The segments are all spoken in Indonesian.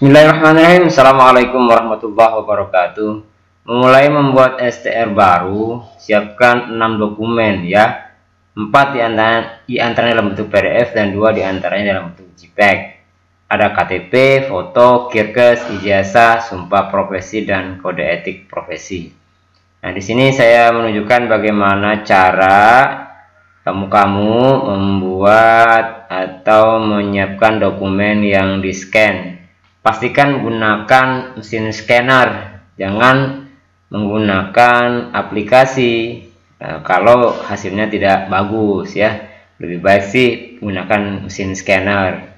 Bismillahirrahmanirrahim. Assalamualaikum warahmatullahi wabarakatuh. Memulai membuat STR baru, siapkan 6 dokumen ya. 4 diantaranya dalam bentuk PDF dan 2 diantaranya dalam bentuk JPEG. Ada KTP, foto, kirkes, ijazah, sumpah profesi, dan kode etik profesi. Nah, di sini saya menunjukkan bagaimana cara kamu membuat atau menyiapkan dokumen yang di-scan. Pastikan gunakan mesin scanner, jangan menggunakan aplikasi kalau hasilnya tidak bagus ya. Lebih baik sih gunakan mesin scanner.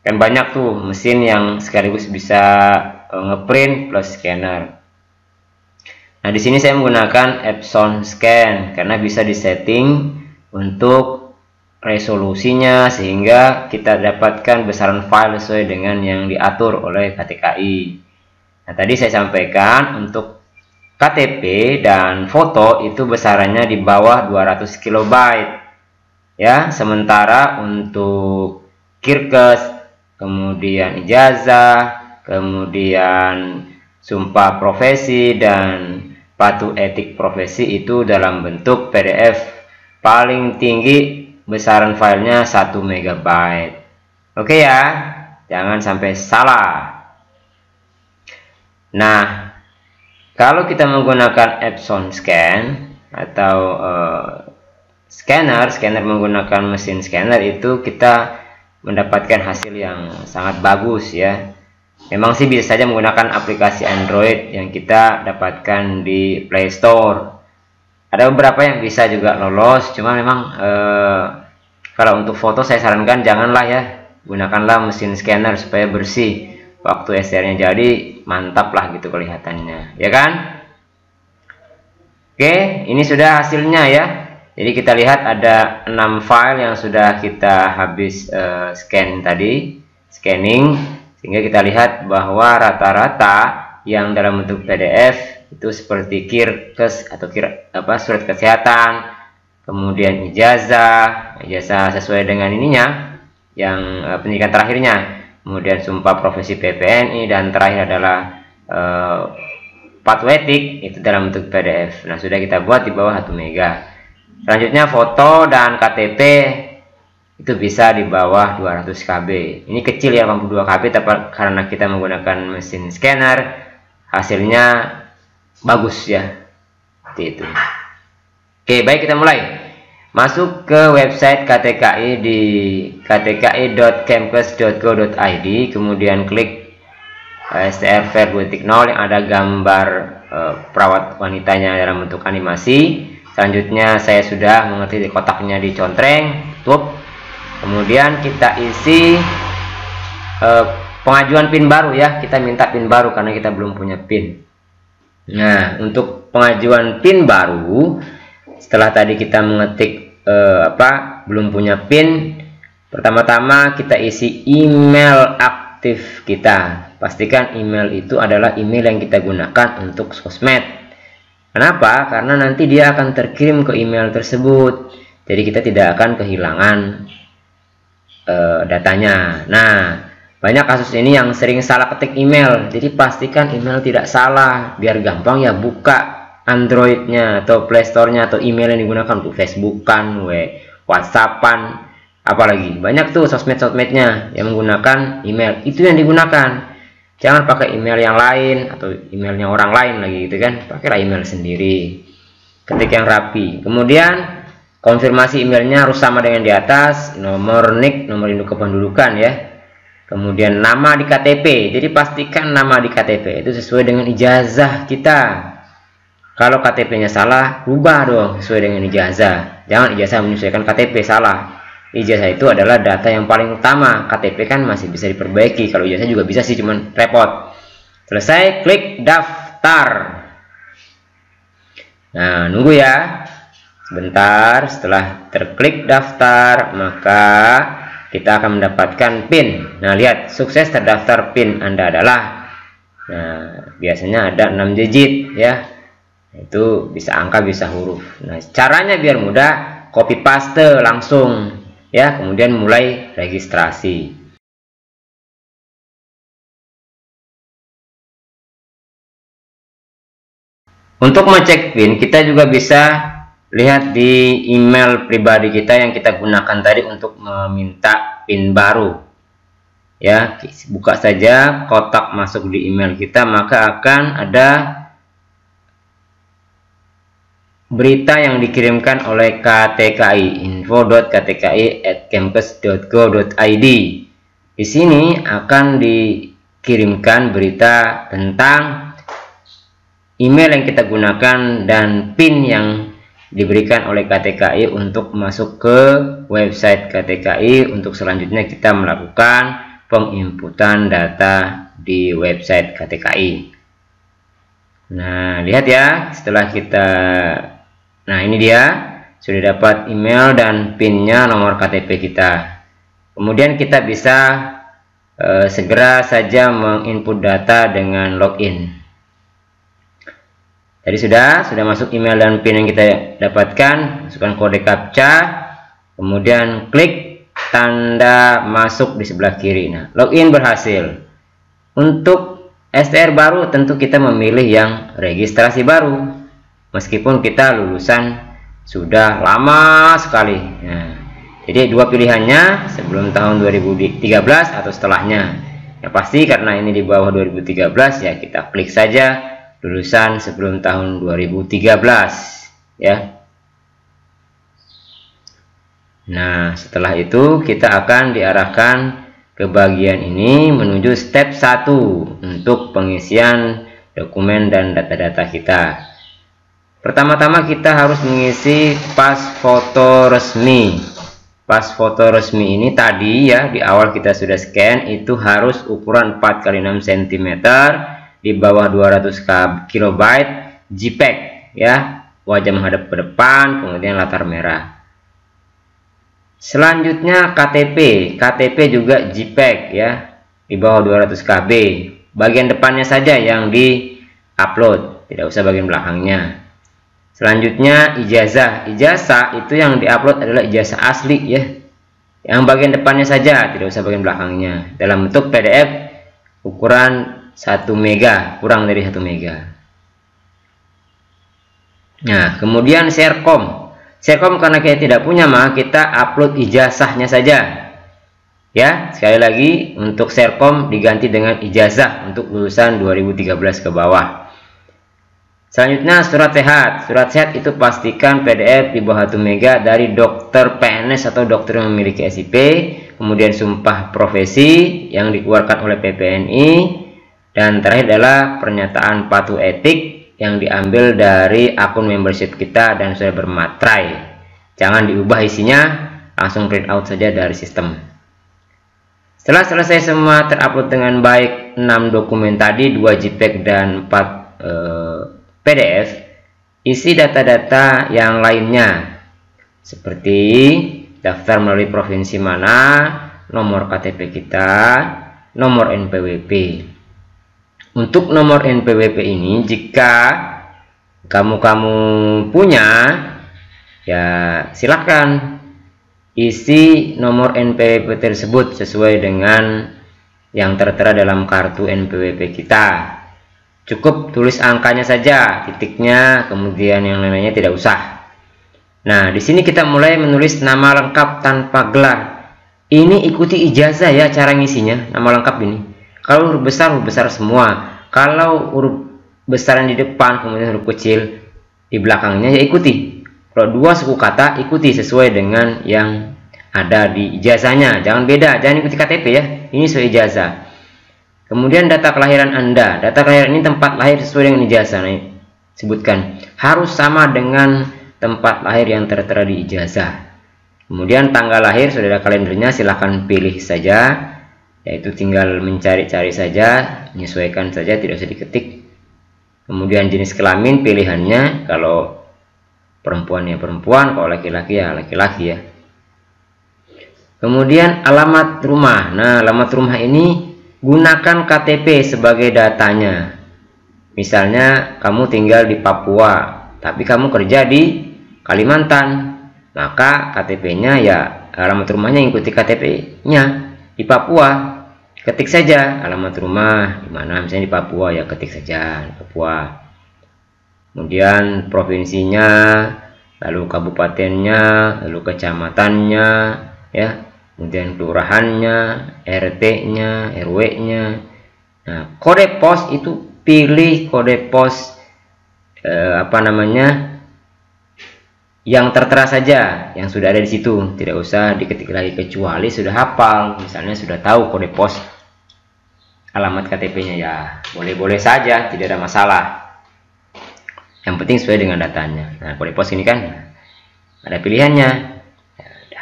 Kan banyak tuh mesin yang sekaligus bisa ngeprint plus scanner. Nah, di sini saya menggunakan Epson Scan karena bisa disetting untuk resolusinya sehingga kita dapatkan besaran file sesuai dengan yang diatur oleh KTKI. Nah, tadi saya sampaikan untuk KTP dan foto itu besarannya di bawah 200 KB ya, sementara untuk kirkes, kemudian ijazah, kemudian sumpah profesi dan patuh etik profesi itu dalam bentuk PDF, paling tinggi besaran filenya 1 MB. Oke ya, jangan sampai salah. Nah, kalau kita menggunakan Epson Scan atau scanner menggunakan mesin scanner, itu kita mendapatkan hasil yang sangat bagus ya. Memang sih bisa saja menggunakan aplikasi Android yang kita dapatkan di Play Store. Ada beberapa yang bisa juga lolos, cuma memang kalau untuk foto saya sarankan janganlah ya, gunakanlah mesin scanner supaya bersih. Waktu STR-nya jadi mantap lah gitu kelihatannya, ya kan? Oke, ini sudah hasilnya ya. Jadi kita lihat ada 6 file yang sudah kita habis scan tadi, scanning, sehingga kita lihat bahwa rata-rata yang dalam bentuk PDF itu seperti kirkes atau surat kesehatan, kemudian ijazah sesuai dengan ininya yang pendidikan terakhirnya, kemudian sumpah profesi PPNI, dan terakhir adalah patuh etik itu dalam bentuk PDF. Nah, sudah kita buat di bawah 1 MB. Selanjutnya foto dan KTP itu bisa di bawah 200 KB. Ini kecil ya, 82 KB, tapi karena kita menggunakan mesin scanner hasilnya bagus ya, seperti itu. Oke, baik, kita mulai. Masuk ke website KTKI di ktki.kemkes.go.id, kemudian klik STR Fair 2.0 yang ada gambar perawat wanitanya dalam bentuk animasi. Selanjutnya saya sudah mengerti di kotaknya dicontreng, tutup. Kemudian kita isi pengajuan PIN baru ya, kita minta PIN baru karena kita belum punya PIN. Nah, untuk pengajuan PIN baru, setelah tadi kita mengetik belum punya PIN, pertama-tama kita isi email aktif kita. Pastikan email itu adalah email yang kita gunakan untuk sosmed. Kenapa? Karena nanti dia akan terkirim ke email tersebut, jadi kita tidak akan kehilangan datanya. Nah, banyak kasus ini yang sering salah ketik email, jadi pastikan email tidak salah biar gampang ya buka Androidnya atau Play Store-nya atau email yang digunakan untuk Facebookan, WhatsAppan, apalagi banyak tuh sosmed-sosmednya yang menggunakan email itu yang digunakan. Jangan pakai email yang lain atau emailnya orang lain lagi gitu kan, pakailah email sendiri, ketik yang rapi. Kemudian konfirmasi emailnya harus sama dengan di atas, nomor NIK, nomor induk kependudukan ya. Kemudian nama di KTP, jadi pastikan nama di KTP itu sesuai dengan ijazah kita. Kalau KTP-nya salah, rubah dong sesuai dengan ijazah. Jangan ijazah menyesuaikan KTP, salah. Ijazah itu adalah data yang paling utama. KTP kan masih bisa diperbaiki. Kalau ijazah juga bisa sih, cuman repot. Selesai, klik daftar. Nah, nunggu ya. Sebentar, setelah terklik daftar, maka kita akan mendapatkan PIN. Nah, lihat, sukses terdaftar PIN Anda adalah, nah, biasanya ada 6 digit ya. Itu bisa angka, bisa huruf. Nah, caranya biar mudah, copy paste langsung ya, kemudian mulai registrasi. Untuk mengecek PIN, kita juga bisa lihat di email pribadi kita yang kita gunakan tadi untuk meminta PIN baru. Ya, buka saja kotak masuk di email kita, maka akan ada berita yang dikirimkan oleh KTKI, info.ktki@kemkes.go.id. Di sini akan dikirimkan berita tentang email yang kita gunakan dan PIN yang diberikan oleh KTKI untuk masuk ke website KTKI untuk selanjutnya kita melakukan penginputan data di website KTKI. Nah, lihat ya, nah ini dia, sudah dapat email dan PIN-nya nomor KTP kita. Kemudian kita bisa segera saja menginput data dengan login. Tadi sudah masuk email dan PIN yang kita dapatkan, masukkan kode CAPTCHA, kemudian klik tanda masuk di sebelah kiri. Nah, login berhasil. Untuk STR baru tentu kita memilih yang registrasi baru, meskipun kita lulusan sudah lama sekali. Nah, jadi dua pilihannya, sebelum tahun 2013 atau setelahnya. Ya pasti karena ini di bawah 2013 ya kita klik saja lulusan sebelum tahun 2013 ya. Nah, setelah itu kita akan diarahkan ke bagian ini menuju step 1 untuk pengisian dokumen dan data-data kita. Pertama-tama kita harus mengisi pas foto resmi. Pas foto resmi ini tadi ya di awal kita sudah scan, itu harus ukuran 4x6 cm di bawah 200 KB JPEG ya, wajah menghadap ke depan, kemudian latar merah. Selanjutnya KTP juga JPEG ya, di bawah 200 KB. Bagian depannya saja yang di-upload, tidak usah bagian belakangnya. Selanjutnya ijazah itu yang di-upload adalah ijazah asli ya, yang bagian depannya saja, tidak usah bagian belakangnya, dalam bentuk PDF ukuran 1 MB, kurang dari 1 MB. Nah, kemudian Serkom karena kita tidak punya, maka kita upload ijazahnya saja ya. Sekali lagi, untuk Serkom diganti dengan ijazah untuk lulusan 2013 ke bawah. Selanjutnya surat sehat itu pastikan PDF di bawah 1 MB dari dokter PNS atau dokter yang memiliki SIP. Kemudian sumpah profesi yang dikeluarkan oleh PPNI, dan terakhir adalah pernyataan patuh etik yang diambil dari akun membership kita dan sudah bermaterai. Jangan diubah isinya, langsung print out saja dari sistem. Setelah selesai semua terupload dengan baik 6 dokumen tadi, 2 JPEG dan 4 PDF, isi data-data yang lainnya seperti daftar melalui provinsi mana, nomor KTP kita, nomor NPWP. Untuk nomor NPWP ini, jika kamu punya, ya silakan isi nomor NPWP tersebut sesuai dengan yang tertera dalam kartu NPWP kita. Cukup tulis angkanya saja, titiknya, kemudian yang lainnya tidak usah. Nah, di sini kita mulai menulis nama lengkap tanpa gelar. Ini ikuti ijazah ya cara ngisinya, nama lengkap ini. Kalau huruf besar semua. Kalau huruf besar yang di depan, kemudian huruf kecil di belakangnya, ya ikuti. Kalau 2 suku kata, ikuti sesuai dengan yang ada di ijazahnya. Jangan beda, jangan ikuti KTP ya. Ini sesuai ijazah. Kemudian data kelahiran Anda. Data kelahiran ini tempat lahir sesuai dengan ijazah. Nah, sebutkan. Harus sama dengan tempat lahir yang tertera di ijazah. Kemudian tanggal lahir, sudah ada kalendernya, silahkan pilih saja. Yaitu tinggal mencari-cari saja, menyesuaikan saja, tidak usah diketik. Kemudian jenis kelamin pilihannya, kalau perempuan ya perempuan, kalau laki-laki ya laki-laki ya. Kemudian alamat rumah. Nah, alamat rumah ini gunakan KTP sebagai datanya. Misalnya kamu tinggal di Papua, tapi kamu kerja di Kalimantan, maka KTP-nya ya alamat rumahnya ikuti KTP-nya. Di Papua, ketik saja alamat rumah di mana, misalnya di Papua ya ketik saja di Papua. kemudian provinsinya, lalu kabupatennya, lalu kecamatannya, ya, kemudian kelurahannya, RT-nya, RW-nya. Nah, kode pos itu pilih kode pos yang tertera saja, yang sudah ada di situ, tidak usah diketik lagi kecuali sudah hafal, misalnya sudah tahu kode pos alamat KTP-nya, ya boleh-boleh saja, tidak ada masalah. Yang penting sesuai dengan datanya. Nah, kode pos ini kan ada pilihannya. Ya,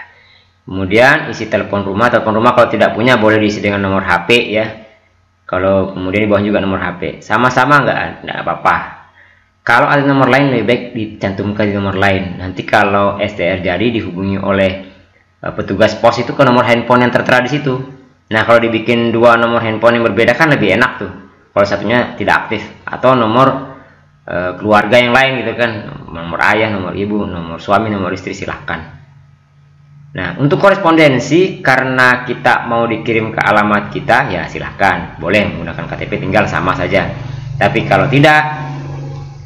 kemudian isi telepon rumah. Telepon rumah kalau tidak punya boleh diisi dengan nomor HP ya. Kalau kemudian di bawah juga nomor HP. Sama-sama enggak apa-apa. Kalau ada nomor lain lebih baik dicantumkan di nomor lain. Nanti kalau STR jadi dihubungi oleh petugas pos itu ke nomor handphone yang tertera di situ. Nah, kalau dibikin dua nomor handphone yang berbeda kan lebih enak tuh. Kalau satunya tidak aktif atau nomor keluarga yang lain gitu kan, nomor ayah, nomor ibu, nomor suami, nomor istri, silahkan. Nah, untuk korespondensi karena kita mau dikirim ke alamat kita ya silahkan, boleh menggunakan KTP, tinggal sama saja. Tapi kalau tidak,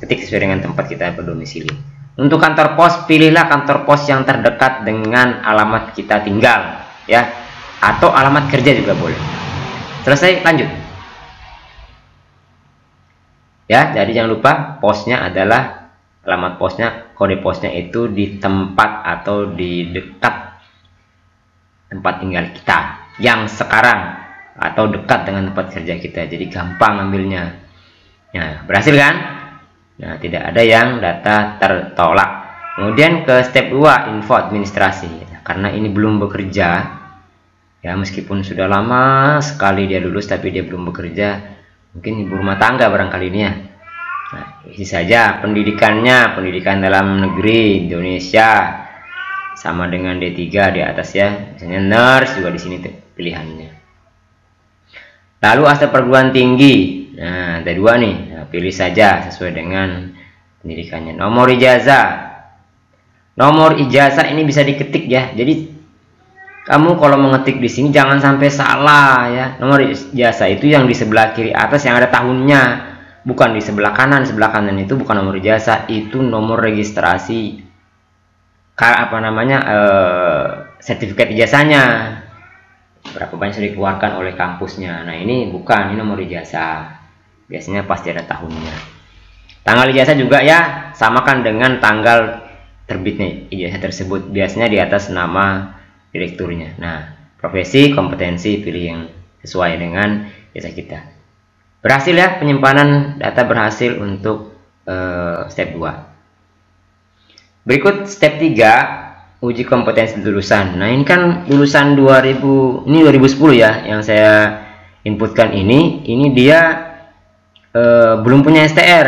ketik sesuai dengan tempat kita berdomisili. Untuk kantor pos, pilihlah kantor pos yang terdekat dengan alamat kita tinggal ya, atau alamat kerja juga boleh. Selesai, lanjut ya. Jadi jangan lupa posnya adalah alamat posnya, kode posnya itu di tempat atau di dekat tempat tinggal kita yang sekarang atau dekat dengan tempat kerja kita, jadi gampang ambilnya. Nah, berhasil kan? Nah, tidak ada yang data tertolak. Kemudian ke step 2, info administrasi. Nah, karena ini belum bekerja ya, meskipun sudah lama sekali dia lulus tapi dia belum bekerja, mungkin ibu rumah tangga barangkali ini ya. Nah, isi saja pendidikannya, pendidikan dalam negeri Indonesia sama dengan D3 di atas ya, misalnya nurse juga di sini tuh pilihannya. Lalu akte perguruan tinggi. Nah, ada 2 nih. Nah, pilih saja sesuai dengan pendidikannya. Nomor ijazah. Nomor ijazah ini bisa diketik ya. Jadi kamu kalau mengetik di sini jangan sampai salah ya. Nomor ijazah itu yang di sebelah kiri atas yang ada tahunnya, bukan di sebelah kanan. Sebelah kanan itu bukan nomor ijazah, itu nomor registrasi sertifikat ijazahnya. Berapa banyak sudah dikeluarkan oleh kampusnya. Nah, ini bukan, ini nomor ijazah. Biasanya pasti ada tahunnya. Tanggal ijazah juga ya, samakan dengan tanggal terbitnya ijazah tersebut. Biasanya di atas nama direkturnya. Nah, profesi, kompetensi, pilih yang sesuai dengan ijazah kita. Berhasil ya, penyimpanan data berhasil untuk step 2. Berikut step 3, uji kompetensi lulusan. Nah, ini kan lulusan 2010 ya yang saya inputkan ini dia belum punya STR.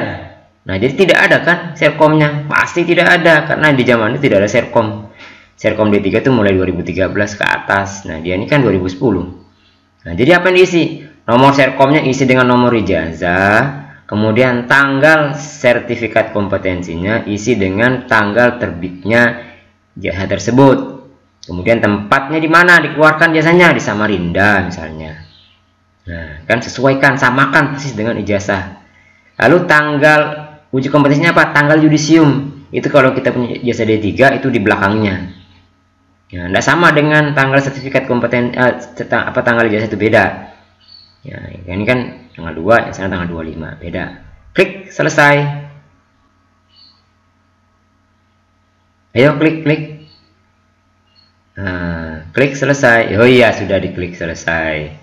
Nah, jadi tidak ada kan Serkomnya, pasti tidak ada karena di zaman itu tidak ada Serkom. Serkom D3 itu mulai 2013 ke atas. Nah, dia ini kan 2010. Nah, jadi apa yang diisi? Nomor Serkomnya isi dengan nomor ijazah, kemudian tanggal sertifikat kompetensinya isi dengan tanggal terbitnya ijazah tersebut. Kemudian tempatnya di mana dikeluarkan jasanya, di Samarinda misalnya. Nah, kan sesuaikan, samakan persis dengan ijazah. Lalu tanggal uji kompetensinya apa? Tanggal yudisium. Itu kalau kita punya ijazah D3 itu di belakangnya. Ya, tidak sama dengan tanggal sertifikat kompeten tanggal ijazah itu beda. Ya, ini kan tanggal 2, yang sana tanggal 25, beda. Klik selesai. Ayo klik. Nah, klik selesai. Oh iya, sudah diklik selesai.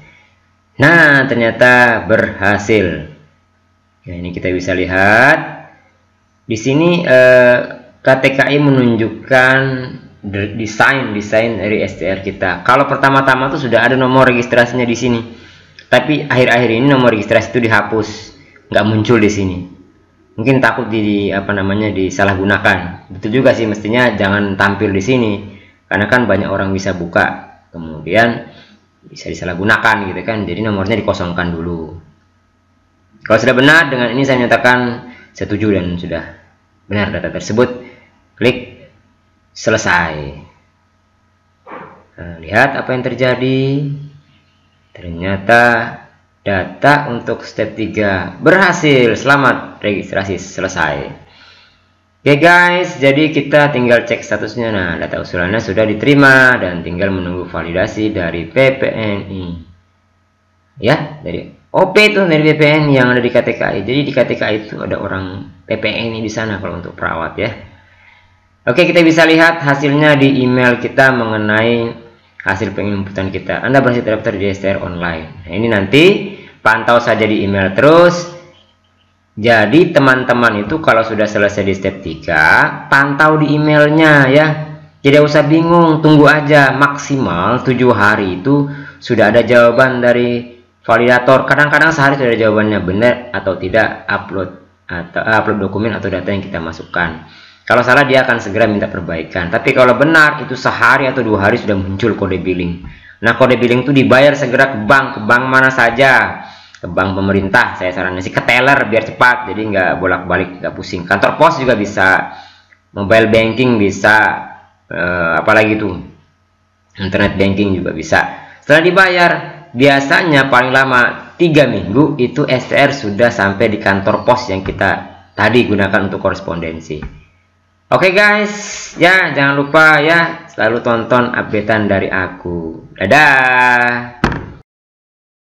Nah, ternyata berhasil. Nah, ini kita bisa lihat di sini KTKI menunjukkan desain dari STR kita. Kalau pertama-tama tuh sudah ada nomor registrasinya di sini, tapi akhir-akhir ini nomor registrasi itu dihapus, nggak muncul di sini. Mungkin takut disalahgunakan. Betul juga sih, mestinya jangan tampil di sini, karena kan banyak orang bisa buka, kemudian bisa disalahgunakan gitu kan. Jadi nomornya dikosongkan dulu. Kalau sudah benar, dengan ini saya nyatakan setuju dan sudah benar data tersebut. Klik selesai. Nah, lihat apa yang terjadi. Ternyata data untuk step 3 berhasil. Selamat, registrasi selesai. Oke guys, jadi kita tinggal cek statusnya. Nah, data usulannya sudah diterima dan tinggal menunggu validasi dari PPNI. Ya, dari OP itu, dari PPNI yang ada di KTKI. Jadi di KTKI itu ada orang PPNI di sana kalau untuk perawat ya. Oke, kita bisa lihat hasilnya di email kita mengenai hasil penginputan kita. Anda berhasil terdaftar di STR online. Nah, ini nanti pantau saja di email terus. Jadi teman-teman itu kalau sudah selesai di step 3, pantau di emailnya ya. Tidak usah bingung, tunggu aja. Maksimal 7 hari itu sudah ada jawaban dari validator. Kadang-kadang sehari sudah ada jawabannya, benar atau tidak upload dokumen atau data yang kita masukkan. Kalau salah dia akan segera minta perbaikan. Tapi kalau benar itu sehari atau 2 hari sudah muncul kode billing. Nah, kode billing itu dibayar segera ke bank mana saja. Ke bank pemerintah, saya sarannya sih ke teller biar cepat, jadi nggak bolak-balik, nggak pusing. Kantor pos juga bisa, mobile banking bisa, apalagi tuh internet banking juga bisa. Setelah dibayar, biasanya paling lama 3 minggu itu STR sudah sampai di kantor pos yang kita tadi gunakan untuk korespondensi. Oke guys, ya jangan lupa ya selalu tonton updatean dari aku. Dadah.